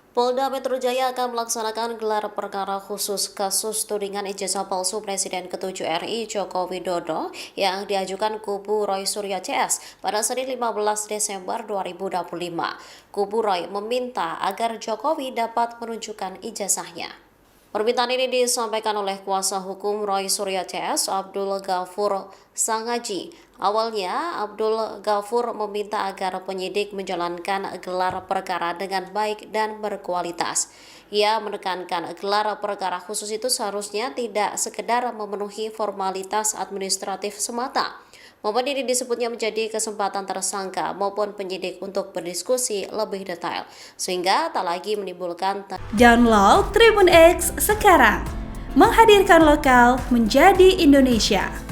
Polda Metro Jaya akan melaksanakan gelar perkara khusus kasus tudingan ijazah palsu Presiden ke-7 RI Joko Widodo yang diajukan kubu Roy Suryo CS pada Senin 15 Desember 2025. Kubu Roy meminta agar Jokowi dapat menunjukkan ijazahnya. Permintaan ini disampaikan oleh kuasa hukum Roy Suryo CS, Abdul Ghafur Sangaji. Awalnya, Abdul Ghafur meminta agar penyidik menjalankan gelar perkara dengan baik dan berkualitas. Ia menekankan gelar perkara khusus itu seharusnya tidak sekedar memenuhi formalitas administratif semata. Momen ini disebutnya menjadi kesempatan tersangka maupun penyidik untuk berdiskusi lebih detail, sehingga tak lagi menimbulkan Download Tribun X sekarang, menghadirkan lokal menjadi Indonesia.